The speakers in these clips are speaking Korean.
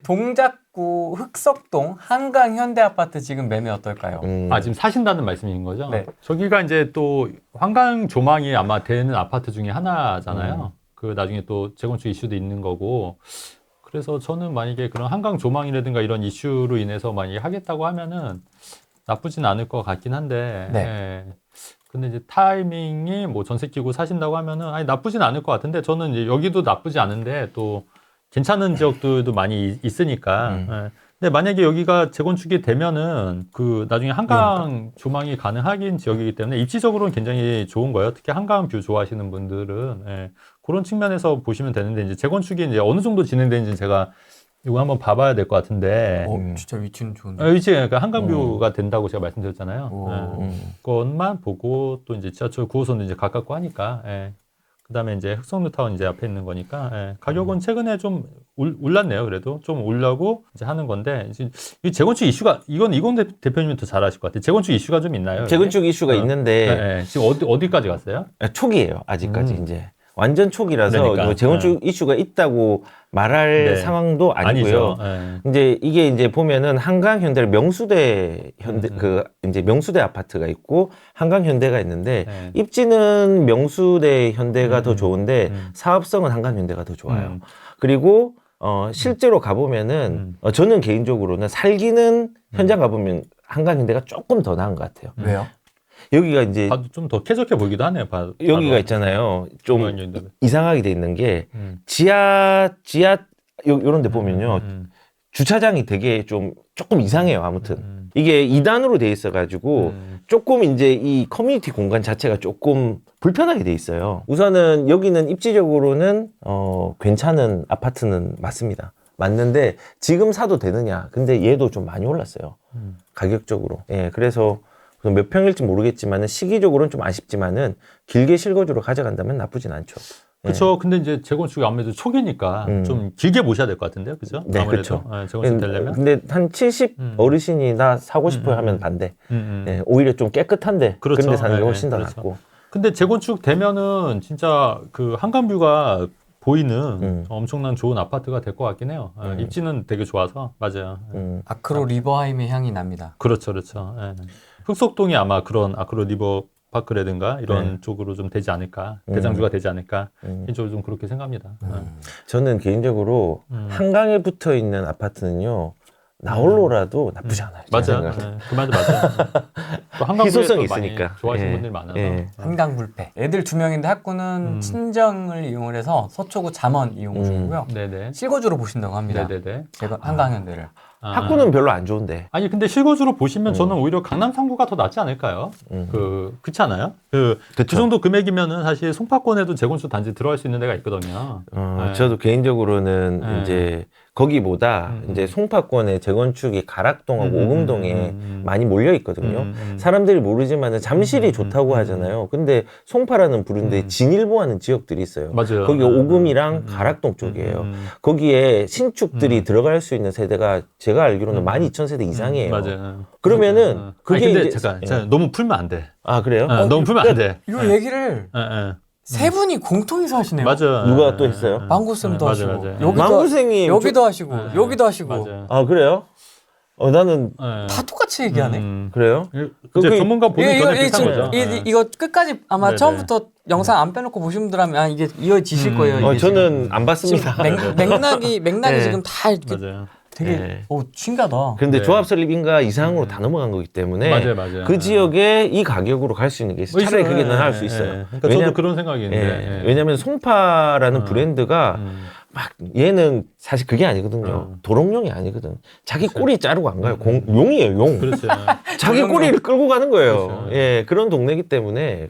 동작구 흑석동 한강 현대아파트 지금 매매 어떨까요? 지금 사신다는 말씀인 거죠? 네. 저기가 이제 또 한강 조망이 아마 되는 아파트 중에 하나잖아요. 그 나중에 또 재건축 이슈도 있는 거고. 그래서 저는 만약에 그런 한강 조망이라든가 이런 이슈로 인해서 만약에 하겠다고 하면은 나쁘진 않을 것 같긴 한데. 네. 예. 근데 이제 타이밍이 뭐 전세 끼고 사신다고 하면은 아니 나쁘진 않을 것 같은데 저는 이제 여기도 나쁘지 않은데 또 괜찮은 지역들도 많이 있으니까. 예. 근데 만약에 여기가 재건축이 되면은 그 나중에 한강 조망이 가능하긴 지역이기 때문에 입지적으로는 굉장히 좋은 거예요. 특히 한강 뷰 좋아하시는 분들은 예. 그런 측면에서 보시면 되는데 이제 재건축이 이제 어느 정도 진행되는지 제가 이거 한번 봐봐야 될 것 같은데. 진짜 위치는 좋은데. 위치 그러니까 한강 뷰가 된다고 제가 말씀드렸잖아요. 그것만 보고 또 이제 지하철 9호선도 이제 가깝고 하니까. 예. 그다음에 이제 흑성뉴타운 이제 앞에 있는 거니까 예. 가격은 최근에 좀 올랐네요. 그래도 좀 올라고 이제 하는 건데 이제 이 재건축 이슈가 이건 대표님이 더 잘 아실 것 같아요. 재건축 이슈가 좀 있나요? 재건축 이슈가 있는데 예. 지금 어디까지 갔어요? 초기예요. 아직까지 이제 완전 초기라서 그러니까. 재건축 이슈가 있다고 말할 네. 상황도 아니고요. 이제 이게 보면은 한강 현대 명수대 현대 이제 명수대 아파트가 있고 한강 현대가 있는데 입지는 명수대 현대가 더 좋은데 사업성은 한강 현대가 더 좋아요. 그리고 실제로 가보면은 저는 개인적으로는 살기는 현장 가보면 한강 현대가 조금 더 나은 것 같아요. 왜요? 여기가 이제 좀 더 쾌적해 보이기도 하네요. 여기가 있잖아요. 좀 이상하게 돼 있는 게 지하 요런 데 보면요. 주차장이 되게 조금 이상해요. 아무튼 이게 2단으로 돼 있어 가지고 조금 이제 이 커뮤니티 공간 자체가 조금 불편하게 돼 있어요. 우선은 여기는 입지적으로는 괜찮은 아파트는 맞습니다. 맞는데 지금 사도 되느냐? 근데 얘도 좀 많이 올랐어요. 가격적으로. 예, 그래서 몇 평일지 모르겠지만은 시기적으로는 좀 아쉽지만은 길게 실거주로 가져간다면 나쁘진 않죠. 그렇죠. 근데 이제 재건축이 아무래도 초기니까 좀 길게 모셔야 될 것 같은데요, 그죠? 네, 아무래도 그렇죠. 재건축 되려면. 근데 한 70 어르신이 나 사고 싶어요 하면 반대. 네, 오히려 좀 깨끗한데 그렇죠. 그런 데 사는 게 훨씬 더 그렇죠. 낫고. 근데 재건축 되면은 진짜 그 한강뷰가 보이는 엄청난 좋은 아파트가 될 것 같긴 해요. 입지는 되게 좋아서 맞아요. 아크로 리버하임의 향이 납니다. 그렇죠, 그렇죠. 예. 흑석동이 아마 그런 아크로 리버 파크라든가 이런 쪽으로 좀 되지 않을까, 대장주가 되지 않을까, 개인적으로 좀 그렇게 생각합니다. 저는 개인적으로 한강에 붙어 있는 아파트는요. 나홀로라도 나쁘지 않아요. 맞아요. 그 말도 맞아요. 또 한강뷰에 희소성이 또 많이 있으니까. 좋아하시는 분들이 많아서. 한강 불패. 애들 2명인데 학구는 친정을 이용을 해서 서초구 잠원 이용 중이고요. 네네. 실거주로 보신다고 합니다. 네네네. 제가 한강 현대를. 학구는 별로 안 좋은데. 아니 근데 실거주로 보시면 저는 오히려 강남 3구가 더 낫지 않을까요? 그렇지 않아요? 그 정도 금액이면은 사실 송파권에도 재건축 단지 들어갈 수 있는 데가 있거든요. 저도 개인적으로는 이제 거기보다 이제 송파권의 재건축이 가락동하고 오금동에 많이 몰려 있거든요. 사람들이 모르지만은 잠실이 좋다고 하잖아요. 근데 송파라는 부른데 진일보하는 지역들이 있어요. 맞아요. 거기가 오금이랑 가락동 쪽이에요. 거기에 신축들이 들어갈 수 있는 세대가 제가 알기로는 12,000세대 이상이에요. 맞아요. 그러면은 그게 아니, 근데 이제 잠깐 너무 풀면 안 돼. 아 그래요? 너무 풀면 안 돼. 이 얘기를 세 분이 공통해서 하시네요. 맞아. 누가 또 했어요? 망구쌤도 맞아, 하시고 맞아. 여기도, 여기도 하시고 여기도 하시고 맞아. 아 그래요? 나는 다 똑같이 얘기하네. 그래요? 이제 전문가 보는 견해 비슷한 지금 거죠. 이거 끝까지 아마 네네. 처음부터 영상 안 빼놓고 보신 분들 하면 이게 이어지실 거예요. 이게 저는 안 봤습니다. 맥락이 네. 지금 다 이렇게 맞아요. 되게 신기하다. 근데 네. 조합 설립인가 이상으로 다 넘어간 거기 때문에 맞아요. 그 지역에 이 가격으로 갈 수 있는 게 있어요. 차라리 그게 나을 수 있어요. 그러니까 저도 그런 생각이 있는데. 왜냐하면 송파라는 브랜드가 막 얘는 사실 그게 아니거든요. 도롱뇽이 아니거든. 자기 꼬리 자르고 안 가요. 용이에요, 용. 그렇죠. 자기 꼬리를 끌고 가는 거예요. 그렇죠. 예, 그런 동네이기 때문에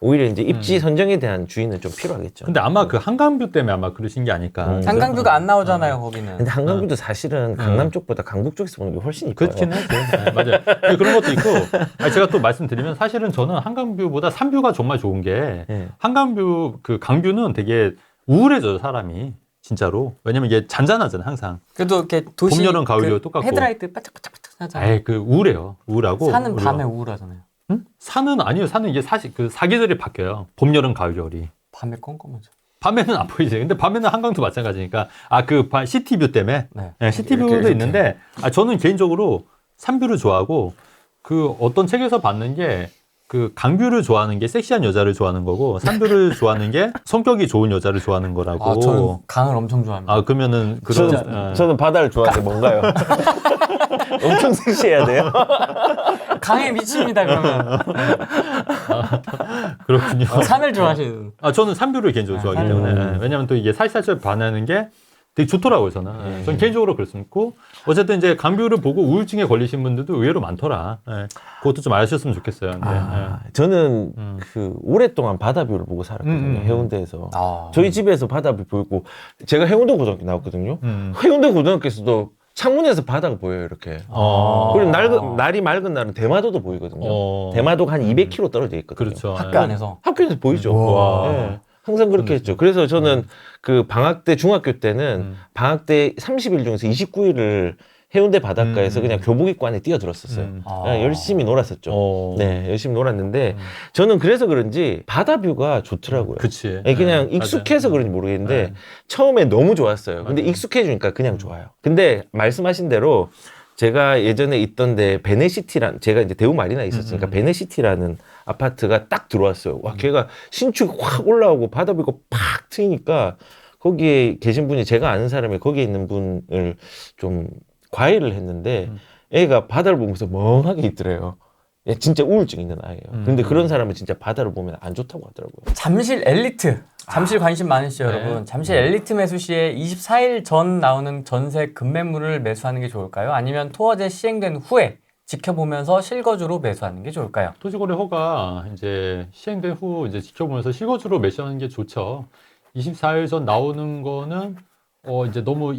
오히려 이제 입지 선정에 대한 주의는 좀 필요하겠죠. 근데 아마 그 한강뷰 때문에 아마 그러신 게 아닐까. 한강뷰가 안 나오잖아요, 거기는. 근데 한강뷰도 사실은 강남 쪽보다 강북 쪽에서 보는 게 훨씬 이뻐요. 그렇긴 하죠. 네, 맞아요. 그런 것도 있고, 제가 또 말씀드리면 사실은 저는 한강뷰보다 산뷰가 정말 좋은 게 한강뷰, 그 강뷰는 되게 우울해져요, 사람이. 진짜로. 왜냐면 이게 잔잔하잖아요, 항상. 그래도 이렇게 도시 봄, 여름, 가을, 겨울 똑같고. 헤드라이트 반짝반짝 하잖아요. 그 우울해요. 우울하고. 산은 밤에 우울하잖아요. 응? 산은 아니요. 산은 이게 사실 그 사계절이 바뀌어요. 봄, 여름, 가을, 겨울이. 밤에 껌껌하죠. 밤에는 안 보이지. 근데 밤에는 한강도 마찬가지니까. 그 시티뷰 때문에. 네, 시티뷰도 이렇게. 있는데, 저는 개인적으로 산뷰를 좋아하고, 그 어떤 책에서 봤는 게, 그 강뷰를 좋아하는 게 섹시한 여자를 좋아하는 거고, 산뷰를 좋아하는 게 성격이 좋은 여자를 좋아하는 거라고. 저는 강을 엄청 좋아합니다. 그러면은, 저는 바다를 좋아하는데 뭔가요? 엄청 섹시해야 돼요? 강에 미칩니다, 그러면. 그렇군요. 산을 좋아하시는. 저는 산뷰를 개인적으로 좋아하기 때문에. 왜냐면 또 이게 살살살 반하는 게 되게 좋더라고요, 저는. 저는 개인적으로 그렇고. 어쨌든 이제 강뷰를 보고 우울증에 걸리신 분들도 의외로 많더라. 그것도 좀 아셨으면 좋겠어요. 저는 그 오랫동안 바다뷰를 보고 살았거든요. 해운대에서. 저희 집에서 바다뷰 보고 제가 해운대 고등학교 나왔거든요. 해운대 고등학교에서도 창문에서 바다가 보여요, 이렇게. 그리고 날이 맑은 날은 대마도도 보이거든요. 대마도가 한 200km 떨어져 있거든요. 그렇죠. 학교 안에서. 학교에서 보이죠. 네. 항상 그렇게 했죠. 그래서 저는 그 방학 때, 중학교 때는 방학 때 30일 중에서 29일을 해운대 바닷가에서 그냥 교복 입고 안에 뛰어들었었어요. 그냥 열심히 놀았었죠. 네, 열심히 놀았는데 저는 그래서 그런지 바다뷰가 좋더라고요. 그치. 그냥 익숙해서 그런지 모르겠는데 처음에 너무 좋았어요. 근데 익숙해지니까 그냥 좋아요. 근데 말씀하신 대로 제가 예전에 있던데 베네시티란, 제가 이제 대우 마리나에 있었으니까 베네시티라는 아파트가 딱 들어왔어요. 와, 걔가 신축이 확 올라오고 바다뷰가 팍 트이니까 거기에 계신 분이, 제가 아는 사람이 거기에 있는 분을 좀 과외를 했는데 애가 바다를 보면서 멍하게 있더래요. 얘 진짜 우울증 있는 아이예요. 근데 그런 사람은 진짜 바다를 보면 안 좋다고 하더라고요. 잠실 엘리트. 잠실 관심 많으시죠, 여러분? 잠실 엘리트 매수 시에 24일 전 나오는 전세 급매물을 매수하는 게 좋을까요? 아니면 토어제 시행된 후에 지켜보면서 실거주로 매수하는 게 좋을까요? 토지거래 허가 이제 시행된 후 이제 지켜보면서 실거주로 매수하는 게 좋죠. 24일 전 나오는 거는 이제 너무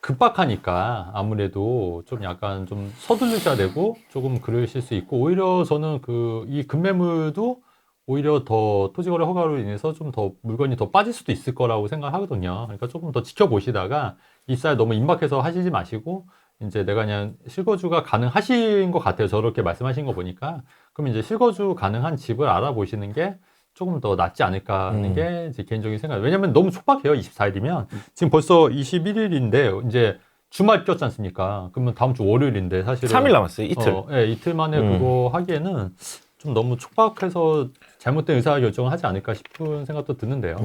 급박하니까 아무래도 좀 약간 좀 서두르셔야 되고 조금 그러실 수 있고, 오히려 저는 이 급매물도 오히려 더 토지거래 허가로 인해서 좀 더 물건이 더 빠질 수도 있을 거라고 생각하거든요. 그러니까 조금 더 지켜보시다가 입사에 너무 임박해서 하시지 마시고, 이제 내가 그냥 실거주가 가능하신 것 같아요. 저렇게 말씀하신 거 보니까. 그럼 이제 실거주 가능한 집을 알아보시는 게 조금 더 낫지 않을까 하는 게 제 개인적인 생각이에요. 왜냐면 너무 촉박해요. 24일이면. 지금 벌써 21일인데 이제 주말 꼈지 않습니까? 그러면 다음 주 월요일인데 사실은 3일 남았어요. 이틀. 이틀 만에 그거 하기에는 좀 너무 촉박해서 잘못된 의사결정을 하지 않을까 싶은 생각도 드는데요.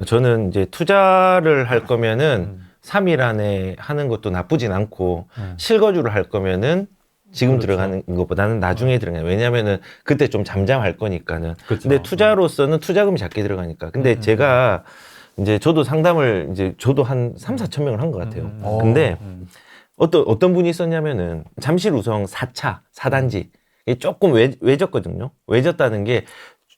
저는 이제 투자를 할 거면은 3일 안에 하는 것도 나쁘진 않고 실거주를 할 거면은 지금 그렇죠. 들어가는 것보다는 나중에 들어가요. 왜냐면은 그때 좀 잠잠할 거니까는. 그렇죠. 근데 투자로서는 투자금이 작게 들어가니까. 근데 제가 이제 저도 상담을 이제 저도 한 3, 4천 명을 한 것 같아요. 근데 어떤 분이 있었냐면은 잠실 우성 4차, 4단지. 이게 조금 외졌거든요. 외졌다는 게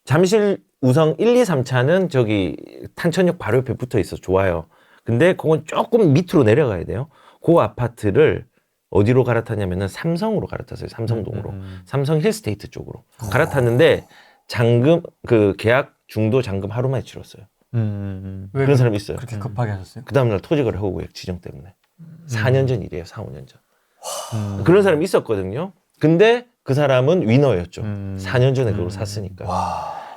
잠실 우성 1, 2, 3차는 저기 탄천역 바로 옆에 붙어 있어 좋아요. 근데 그건 조금 밑으로 내려가야 돼요. 그 아파트를 어디로 갈아탔냐면은 삼성으로 갈아탔어요. 삼성동으로. 삼성 힐스테이트 쪽으로. 갈아탔는데 그 계약 중도 잔금 하루 만에 치렀어요. 왜 그런 사람이 있어요. 그렇게 급하게 하셨어요? 그 다음날 토지거래 허구역 지정 때문에. 4년 전 일이에요. 4, 5년 전. 그런 사람이 있었거든요. 근데 그 사람은 위너였죠. 4년 전에 그걸 샀으니까.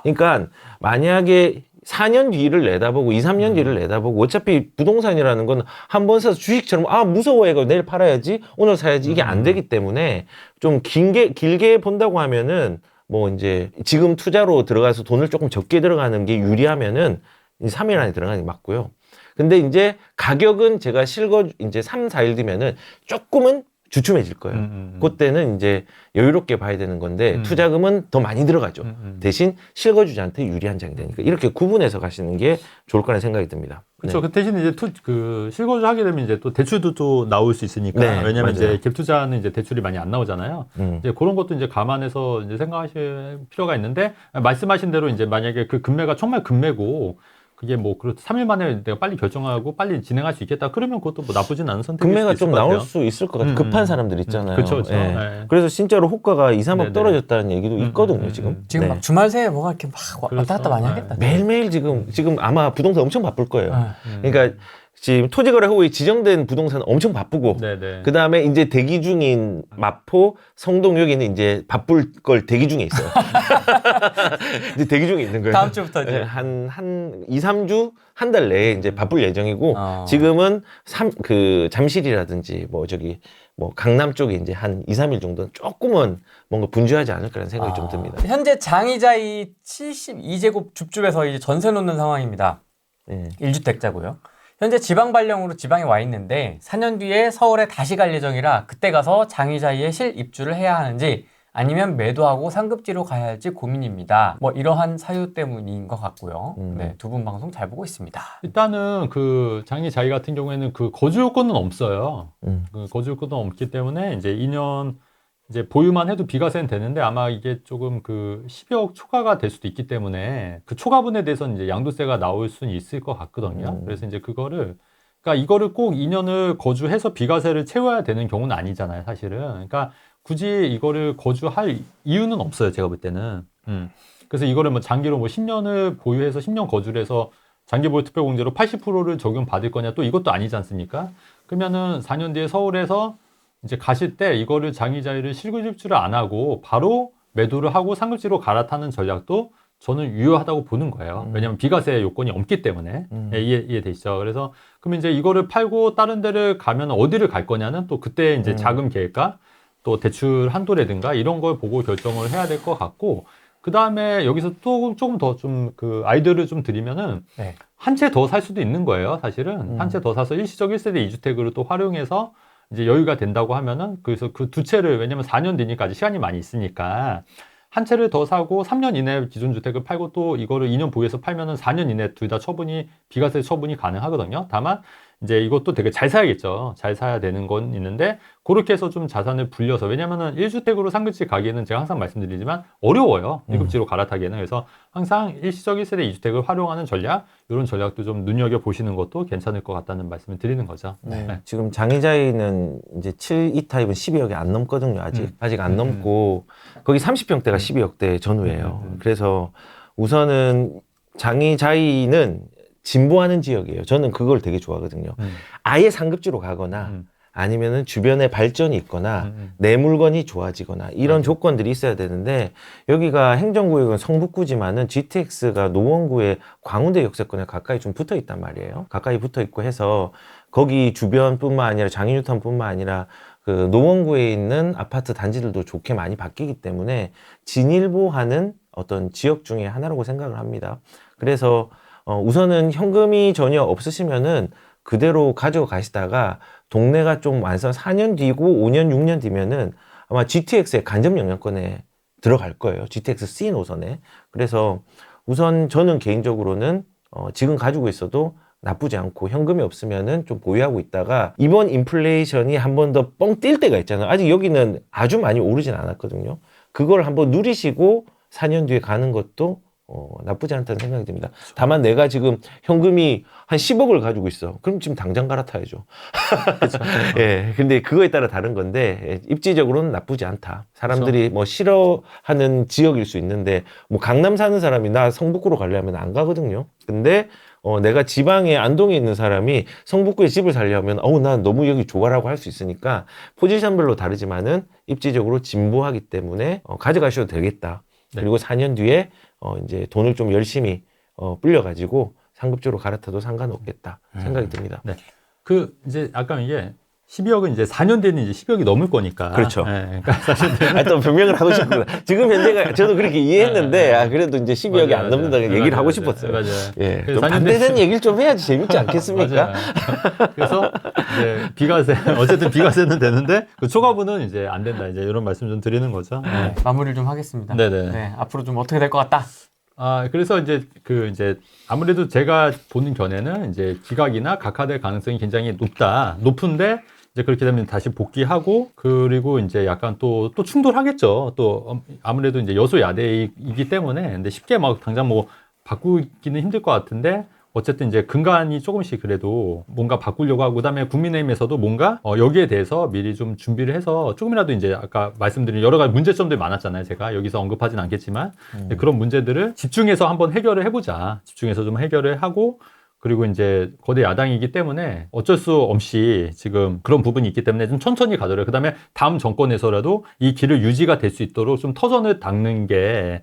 그러니까 만약에 4년 뒤를 내다보고 2, 3년 뒤를 내다보고 어차피 부동산이라는 건 한 번 사서 주식처럼 무서워해가 내일 팔아야지 오늘 사야지 이게 안 되기 때문에 좀 길게 본다고 하면은 뭐 이제 지금 투자로 들어가서 돈을 조금 적게 들어가는 게 유리하면은 3일 안에 들어가는 게 맞고요. 근데 이제 가격은 제가 이제 3, 4일 뒤면은 조금은 주춤해질 거예요. 그때는 이제 여유롭게 봐야 되는 건데 투자금은 더 많이 들어가죠. 대신 실거주자한테 유리한 장이 되니까 이렇게 구분해서 가시는 게 좋을 거라는 생각이 듭니다. 그렇죠. 그 대신 이제 실거주 하게 되면 이제 또 대출도 또 나올 수 있으니까. 네, 왜냐면 맞아요. 이제 갭 투자는 이제 대출이 많이 안 나오잖아요. 이제 그런 것도 이제 감안해서 이제 생각하실 필요가 있는데, 말씀하신 대로 이제 만약에 그 금매가 정말 금매고 그게 뭐 3일 만에 내가 빨리 결정하고 빨리 진행할 수 있겠다. 그러면 그것도 뭐 나쁘진 않은 선택일 금매가 수도 있을 좀 것 같아요. 나올 수 있을 것 같아요. 급한 사람들 있잖아요. 그렇죠. 예. 네. 그래서 진짜로 호가가 2, 3억 네네. 떨어졌다는 얘기도 있거든요. 지금. 지금 네. 막 주말 새에 뭐가 이렇게 막 왔다 갔다 그렇죠. 많이 네. 하겠다. 매일매일 지금 아마 부동산 엄청 바쁠 거예요. 그러니까 지금 토지거래 후에 지정된 부동산은 엄청 바쁘고 네네. 그 다음에 이제 대기 중인 마포, 성동 여기는 이제 바쁠 걸 대기 중에 있어요. 이제 대기 중에 있는 거예요. 다음 주부터지. 네, 한 2, 3주 한 달 내에 이제 바쁠 예정이고 지금은 잠실이라든지 뭐 강남 쪽에 이제 한 2, 3일 정도는 조금은 뭔가 분주하지 않을까라는 생각이 좀 듭니다. 현재 장이자이 72제곱 줍줍에서 이제 전세 놓는 상황입니다. 1주택자고요. 현재 지방 발령으로 지방에 와 있는데 4년 뒤에 서울에 다시 갈 예정이라 그때 가서 장이자이에 실입주를 해야 하는지 아니면 매도하고 상급지로 가야 할지 고민입니다. 뭐 이러한 사유 때문인 것 같고요. 네, 두 분 방송 잘 보고 있습니다. 일단은 그 장이자이 같은 경우에는 그 거주 요건은 없어요. 그 거주 요건은 없기 때문에 이제 2년 이제 보유만 해도 비과세는 되는데 아마 이게 조금 그 10억 초과가 될 수도 있기 때문에 그 초과분에 대해서는 이제 양도세가 나올 수는 있을 것 같거든요. 그래서 이제 그러니까 이거를 꼭 2년을 거주해서 비과세를 채워야 되는 경우는 아니잖아요, 사실은. 그러니까 굳이 이거를 거주할 이유는 없어요, 제가 볼 때는. 그래서 이거를 뭐 장기로 뭐 10년을 보유해서 10년 거주를 해서 장기 보유 특별공제로 80%를 적용받을 거냐, 또 이것도 아니지 않습니까? 그러면은 4년 뒤에 서울에서 이제 가실 때 이거를 장이자유를 실거주입주를 안 하고 바로 매도를 하고 상급지로 갈아타는 전략도 저는 유효하다고 보는 거예요. 왜냐하면 비과세 요건이 없기 때문에. 예, 이해되시죠? 그래서 그럼 이제 이거를 팔고 다른 데를 가면 어디를 갈 거냐는 또 그때 이제 자금 계획과 또 대출 한도라든가 이런 걸 보고 결정을 해야 될 것 같고, 그 다음에 여기서 또 조금 더 좀 그 아이디어를 좀 드리면은 한 채 더 살 수도 있는 거예요, 사실은. 한 채 더 사서 일시적 1세대 2주택으로 또 활용해서 이제 여유가 된다고 하면은 그래서 그 두 채를, 왜냐면 4년 뒤니까 아직 시간이 많이 있으니까 한 채를 더 사고 3년 이내에 기존 주택을 팔고 또 이거를 2년 보유해서 팔면은 4년 이내에 둘 다 비과세 처분이 가능하거든요. 다만 이제 이것도 되게 잘 사야겠죠. 잘 사야 되는 건 있는데 그렇게 해서 좀 자산을 불려서, 왜냐면은 1주택으로 상급지 가기에는 제가 항상 말씀드리지만 어려워요. 1급지로 갈아타기에는. 그래서 항상 일시적 1세대 2주택을 활용하는 전략, 이런 전략도 좀 눈여겨보시는 것도 괜찮을 것 같다는 말씀을 드리는 거죠. 지금 장이자이는 이제 7.2타입은 12억이 안 넘거든요. 아직 안 넘고 거기 30평대가 12억대 전후예요. 그래서 우선은 장이자이는 진보하는 지역이에요. 저는 그걸 되게 좋아하거든요. 아예 상급지로 가거나 아니면은 주변에 발전이 있거나 내 물건이 좋아지거나 이런 조건들이 있어야 되는데, 여기가 행정구역은 성북구지만은 GTX가 노원구에 광운대 역세권에 가까이 좀 붙어 있단 말이에요. 가까이 붙어 있고 해서 거기 주변뿐만 아니라 장인뉴타운뿐만 아니라 그 노원구에 있는 아파트 단지들도 좋게 많이 바뀌기 때문에 진일보하는 어떤 지역 중에 하나라고 생각을 합니다. 그래서 우선은 현금이 전혀 없으시면은 그대로 가지고 가시다가 동네가 좀 완성 4년 뒤고 5년, 6년 뒤면은 아마 GTX의 간접 영향권에 들어갈 거예요. GTX C 노선에. 그래서 우선 저는 개인적으로는 지금 가지고 있어도 나쁘지 않고 현금이 없으면은 좀 보유하고 있다가 이번 인플레이션이 한 번 더 뻥 뛸 때가 있잖아요. 아직 여기는 아주 많이 오르진 않았거든요. 그걸 한번 누리시고 4년 뒤에 가는 것도 나쁘지 않다는 생각이 듭니다. 다만 내가 지금 현금이 한 10억을 가지고 있어. 그럼 지금 당장 갈아타야죠. 그렇죠. 예, 근데 그거에 따라 다른 건데, 입지적으로는 나쁘지 않다. 사람들이 그렇죠. 뭐 싫어하는 지역일 수 있는데, 뭐 강남 사는 사람이 나 성북구로 가려면 안 가거든요. 근데 내가 지방에 안동에 있는 사람이 성북구에 집을 살려면 난 너무 여기 좋아라고 할 수 있으니까 포지션별로 다르지만은 입지적으로 진보하기 때문에 가져가셔도 되겠다. 그리고 4년 뒤에 이제 돈을 좀 열심히 불려가지고 상급지로 갈아타도 상관없겠다 생각이 듭니다. 네. 그 이제 아까 이게 12억은 이제 4년 뒤에는 이제 12억이 넘을 거니까. 그렇죠. 네, 그러니까 사실 또 변명을 하고 싶구나. 지금 현재가 저도 그렇게 이해했는데 그래도 이제 12억이 안 넘는다는 얘기를 하고 싶었어요. 맞아요. 예, 좀 반대되는 얘기를 좀 해야지 재밌지 않겠습니까? 그래서 이제 비과세, 어쨌든 비과세는 되는데 그 초과분은 이제 안 된다. 이제 이런 말씀 좀 드리는 거죠. 네, 마무리를 좀 하겠습니다. 네네. 네, 앞으로 좀 어떻게 될 것 같다. 그래서 이제 아무래도 제가 보는 견해는 이제 기각이나 각하될 가능성이 굉장히 높은데 이제 그렇게 되면 다시 복귀하고, 그리고 이제 약간 또 충돌하겠죠. 또 아무래도 이제 여소야대이기 때문에. 근데 쉽게 막 당장 뭐 바꾸기는 힘들 것 같은데, 어쨌든 이제 근간이 조금씩 그래도 뭔가 바꾸려고 하고, 그다음에 국민의힘에서도 뭔가 여기에 대해서 미리 좀 준비를 해서 조금이라도 이제 아까 말씀드린 여러 가지 문제점들이 많았잖아요. 제가 여기서 언급하진 않겠지만 그런 문제들을 집중해서 한번 해결을 해보자. 집중해서 좀 해결을 하고, 그리고 이제 거대 야당이기 때문에 어쩔 수 없이 지금 그런 부분이 있기 때문에 좀 천천히 가더라고요. 그 다음에 다음 정권에서라도 이 길을 유지가 될 수 있도록 좀 터전을 닦는 게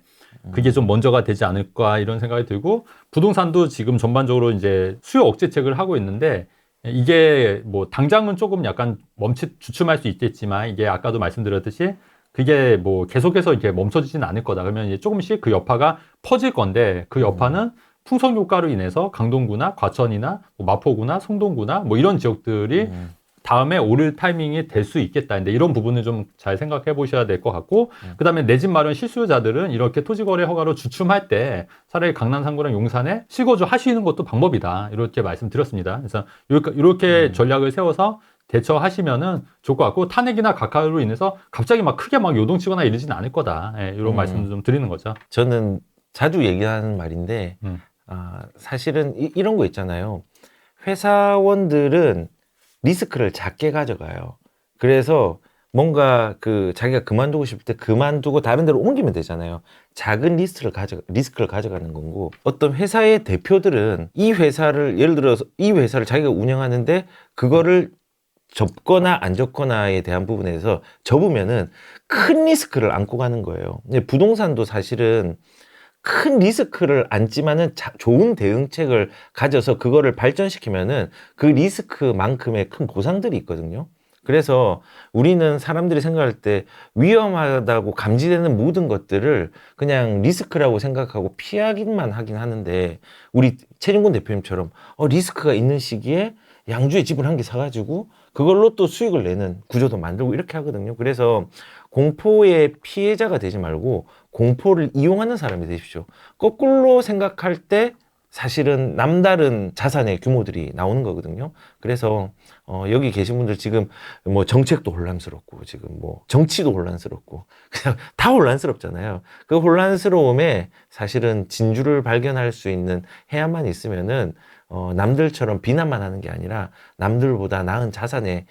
그게 좀 먼저가 되지 않을까 이런 생각이 들고, 부동산도 지금 전반적으로 이제 수요 억제책을 하고 있는데, 이게 뭐 당장은 조금 약간 주춤할 수 있겠지만, 이게 아까도 말씀드렸듯이 그게 뭐 계속해서 이렇게 멈춰지진 않을 거다. 그러면 이제 조금씩 그 여파가 퍼질 건데, 그 여파는 풍성 효과로 인해서 강동구나 과천이나 뭐 마포구나 성동구나 뭐 이런 지역들이 다음에 오를 타이밍이 될 수 있겠다. 근데 이런 부분을 좀 잘 생각해 보셔야 될 것 같고, 그다음에 내 집 마련 실수요자들은 이렇게 토지거래 허가로 주춤할 때 차라리 강남, 상구랑 용산에 실거주 하시는 것도 방법이다. 이렇게 말씀드렸습니다. 그래서 이렇게 전략을 세워서 대처하시면은 좋을 것 같고, 탄핵이나 각하로 인해서 갑자기 막 크게 막 요동치거나 이러지는 않을 거다. 예, 이런 말씀을 좀 드리는 거죠. 저는 자주 얘기하는 말인데 사실은 이런 거 있잖아요. 회사원들은 리스크를 작게 가져가요. 그래서 뭔가 그 자기가 그만두고 싶을 때 그만두고 다른 데로 옮기면 되잖아요. 작은 리스크를 가져가는 거고, 어떤 회사의 대표들은 이 회사를, 예를 들어서 이 회사를 자기가 운영하는데 그거를 접거나 안 접거나에 대한 부분에서 접으면은 큰 리스크를 안고 가는 거예요. 근데 부동산도 사실은 큰 리스크를 안지만은 좋은 대응책을 가져서 그거를 발전시키면은 그 리스크만큼의 큰 보상들이 있거든요. 그래서 우리는 사람들이 생각할 때 위험하다고 감지되는 모든 것들을 그냥 리스크라고 생각하고 피하기만 하긴 하는데, 우리 최진권 대표님처럼 리스크가 있는 시기에 양주에 집을 한 개 사가지고 그걸로 또 수익을 내는 구조도 만들고 이렇게 하거든요. 그래서 공포의 피해자가 되지 말고 공포를 이용하는 사람이 되십시오. 거꾸로 생각할 때 사실은 남다른 자산의 규모들이 나오는 거거든요. 그래서 여기 계신 분들 지금 뭐 정책도 혼란스럽고 지금 뭐 정치도 혼란스럽고 그냥 다 혼란스럽잖아요. 그 혼란스러움에 사실은 진주를 발견할 수 있는 해안만 있으면은 남들처럼 비난만 하는 게 아니라 남들보다 나은 자산의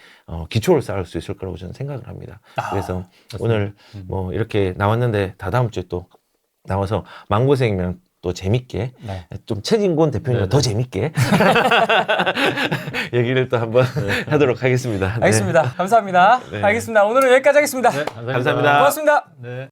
기초를 쌓을 수 있을 거라고 저는 생각을 합니다. 그래서 맞습니다. 오늘 뭐 이렇게 나왔는데 다다음 주에 또 나와서 망고생이면 또 재밌게 좀 최진권 대표님과 더 재밌게 얘기를 또 한번 하도록 하겠습니다. 알겠습니다. 감사합니다. 네. 알겠습니다. 오늘은 여기까지 하겠습니다. 네, 감사합니다. 고맙습니다. 네.